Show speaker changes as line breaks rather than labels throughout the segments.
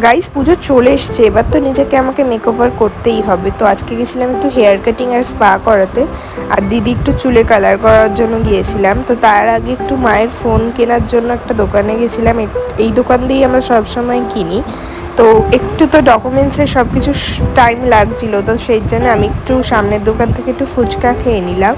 Guys পুজো চলে এসছে, এবার তো নিজেকে আমাকে মেকওভার করতেই হবে। তো আজকে গেছিলাম একটু হেয়ার কাটিং আর স্পা করাতে, আর দিদি একটু চুলে কালার করার জন্য গিয়েছিলাম। তো তার আগে একটু মায়ের ফোন কেনার জন্য একটা দোকানে গেছিলাম। এই দোকান দিয়েই আমরা সবসময় কিনি। তো একটু তো ডকুমেন্টসের সব কিছু টাইম লাগছিল, তো সেই জন্য আমি একটু সামনের দোকান থেকে একটু ফুচকা খেয়ে নিলাম।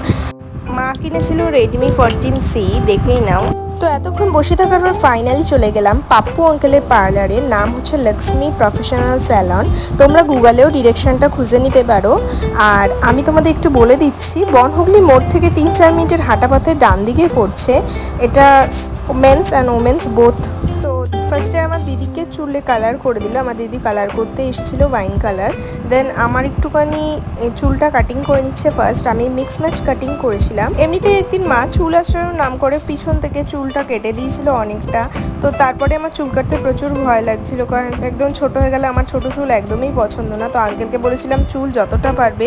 মা কিনেছিল রেডমি 14C, দেখেই নাও। তো এতক্ষণ বসে থাকার পর ফাইনালি চলে গেলাম পাপ্পু আঙ্কেলের পার্লারে। নাম হচ্ছে লক্ষ্মী প্রফেশনাল স্যালন। তোমরা গুগলেও ডিরেকশনটা খুঁজে নিতে পারো। আর আমি তোমাদের একটু বলে দিচ্ছি, বনহুগলি মোড় থেকে 3-4 মিনিটের হাঁটা পথে ডান দিকে পড়ছে। এটা মেন্স অ্যান্ড ওমেন্স বোথ। তো ফার্স্টে আমার দিদিকে চুলে কালার করে দিল। আমার দিদি কালার করতে এসেছিলো ওয়াইন কালার। দেন আমার একটুখানি চুলটা কাটিং করে নিচ্ছে ফার্স্ট। আমি মিক্স ম্যাচ কাটিং করেছিলাম। এমনিতে একদিন মা চুল আসানোর নাম করে পিছন থেকে চুলটা কেটে দিয়েছিল অনেকটা। তো তারপরে আমার চুল কাটতে প্রচুর ভয় লাগছিল, কারণ একদম ছোট হয়ে গেলে আমার ছোট চুল একদমই পছন্দ না। তো আঙ্কেলকে বলেছিলাম চুল যতটা পারবে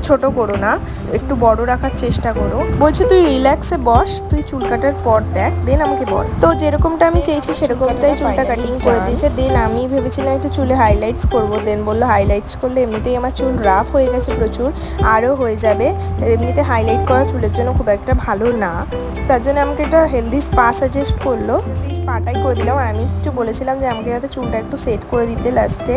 ছোট করো না, একটু বড় রাখার চেষ্টা করো। বলছে তুই রিল্যাক্সে বস, তুই চুল কাটার পর দেখ, দেন আমাকে বল। তো যেরকমটা আমি চেয়েছি সেরকমটাই চুলটা কাটিং করে দিয়েছে। দেন আমি ভেবেছিলাম একটু চুলে হাইলাইটস করব। দেন বললো হাইলাইটস করলে এমনিতেই আমার চুল রাফ হয়ে গেছে প্রচুর, আরও হয়ে যাবে। এমনিতে হাইলাইট করা চুলের জন্য খুব একটা ভালো না। তার জন্য আমাকে একটা হেলদি স্পা সাজেস্ট করলো, সেই স্পাটাই করে দিলাম। আর আমি একটু বলেছিলাম যে আমাকে যাতে চুলটা একটু সেট করে দিতে লাস্টে।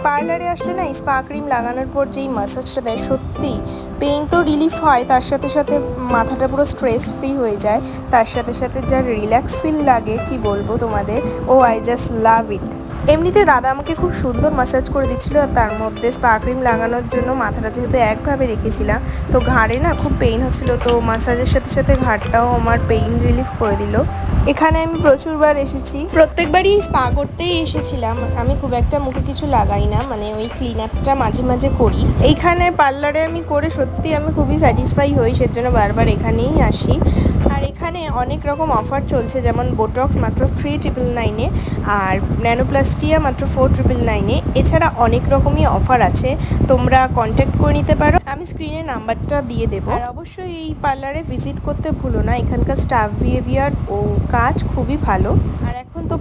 পার্লারে আসলে না স্পা ক্রিম লাগানোর পর যেই ম্যাসাজটা দেয়, সত্যি পেইন তো রিলিফ হয়, তার সাথে সাথে মাথাটা পুরো স্ট্রেস ফ্রি হয়ে যায়। তার সাথে সাথে যা রিল্যাক্স ফিল লাগে কি বলবো তোমাদের, ও আই জাস্ট লাভ ইট। এমনিতে দাদা আমাকে খুব সুন্দর ম্যাসাজ করে দিচ্ছিলো। আর তার মধ্যে স্পা ক্রিম লাগানোর জন্য মাথাটা যেহেতু একভাবে রেখেছিলাম, তো ঘাড়ে না খুব পেইন হচ্ছিলো। তো ম্যাসাজের সাথে সাথে ঘাড়টাও আমার পেইন রিলিফ করে দিল। এখানে আমি প্রচুরবার এসেছি, প্রত্যেকবারই স্পা করতেই এসেছিলাম। আমি খুব একটা মুখে কিছু লাগাই না, মানে ওই ক্লিন আপটা মাঝে মাঝে করি। এইখানে পার্লারে আমি করে সত্যি আমি খুবই স্যাটিসফাই হই, সেজন্য বারবার এখানেই আসি। আর এখানে অনেক রকম অফার চলছে, যেমন বোটক্স মাত্র 3,999-এ, আর ন্যানোপ্লাস্টিয়া মাত্র 4,999-এ। এছাড়া অনেক রকমই অফার আছে, তোমরা কন্ট্যাক্ট করে নিতে পারো। আমি স্ক্রিনে নাম্বারটা দিয়ে দেবো। আর অবশ্যই এই পার্লারে ভিজিট করতে ভুলো না, এখানকার স্টাফ বিহেভিয়ার ও কাজ খুবই ভালো। আর এখন তো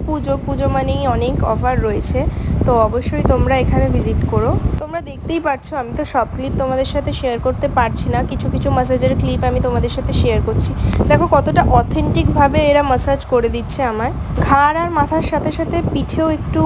পুজো মানেই অনেক অফার রয়েছে, তো অবশ্যই তোমরা এখানে ভিজিট করো। তোমরা দেখতেই পারছো আমি তো সব ক্লিপ তোমাদের সাথে শেয়ার করতে পারছি না, কিছু কিছু ম্যাসাজের ক্লিপ আমি তোমাদের সাথে শেয়ার করছি। দেখো কতটা অথেন্টিকভাবে এরা ম্যাসাজ করে দিচ্ছে আমায়। ঘাড় আর মাথার সাথে সাথে পিঠেও একটু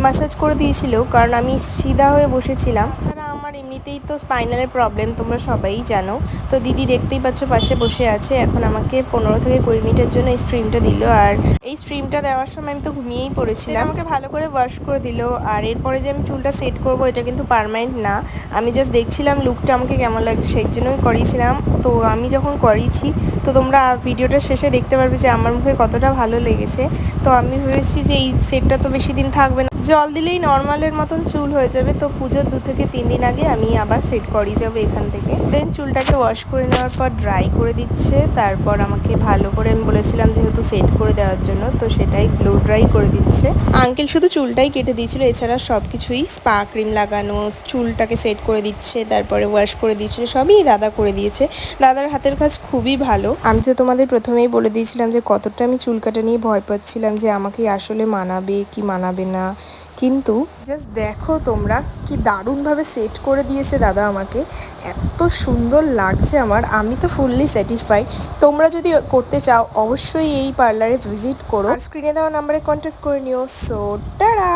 ম্যাসাজ করে দিয়েছিল, কারণ আমি সিধা হয়ে বসেছিলাম। তাছাড়া আমার এমনিতেই তো স্পাইনালের প্রবলেম, তোমরা সবাই জানো। তো দিদি দেখতেই পাচ্ছ পাশে বসে আছে। এখন আমাকে 15 থেকে 20 মিনিটের জন্য এই স্ট্রিমটা দিল। আর এই স্ট্রিমটা দেওয়ার সময় আমি তো ঘুমিয়েই পড়েছিলাম। আমাকে ভালো করে ওয়াশ করে দিল। আর এরপরে যে আমি চুলটা সেট করব, এটা কিন্তু পার্মানেন্ট না, আমি জাস্ট দেখছিলাম লুকটা আমাকে কেমন লাগছে, সেই জন্যই করিয়েছিলাম। তো আমি যখন করিয়েছি, তো তোমরা ভিডিওটা শেষে দেখতে পারবে যে আমার মুখে কতটা ভালো লেগেছে। তো আমি ভেবেছি যে এই সেটটা তো বেশি দিন থাকবে না, জল দিলেই নর্মালের মতন চুল হয়ে যাবে। তো পুজোর 2 থেকে 3 দিন আগে আমি আবার সেট করিয়ে যাবো এখান থেকে। দেন চুলটাকে ওয়াশ করে নেওয়ার পর ড্রাই করে দিচ্ছে। তারপর আমাকে ভালো করে, আমি বলেছিলাম যেহেতু সেট করে দেওয়ার জন্য, তো সেটাই ব্লো ড্রাই করে দিচ্ছে। আঙ্কেল শুধু চুলটাই কেটে দিয়েছিল, এছাড়া সব কিছুই স্পা ক্রিম লাগানো, চুলটাকে সেট করে দিচ্ছে, তারপরে ওয়াশ করে দিচ্ছিল, সবই দাদা করে দিয়েছে। দাদার হাতের কাজ খুবই ভালো। আমি তো তোমাদের প্রথমেই বলে দিয়েছিলাম যে কতটা আমি চুল কাটা নিয়ে ভয় পাচ্ছিলাম যে আমাকে আসলে মানাবে কি মানাবে না, কিন্তু জাস্ট দেখো তোমরা কি দারুণভাবে সেট করে দিয়েছে দাদা আমাকে, এত সুন্দর লাগছে আমার। আমি তো ফুললি স্যাটিসফাই। তোমরা যদি করতে চাও অবশ্যই এই পার্লারে ভিজিট করো, আর স্ক্রিনে দেওয়া নাম্বারে কন্ট্যাক্ট করে নিও। So tata.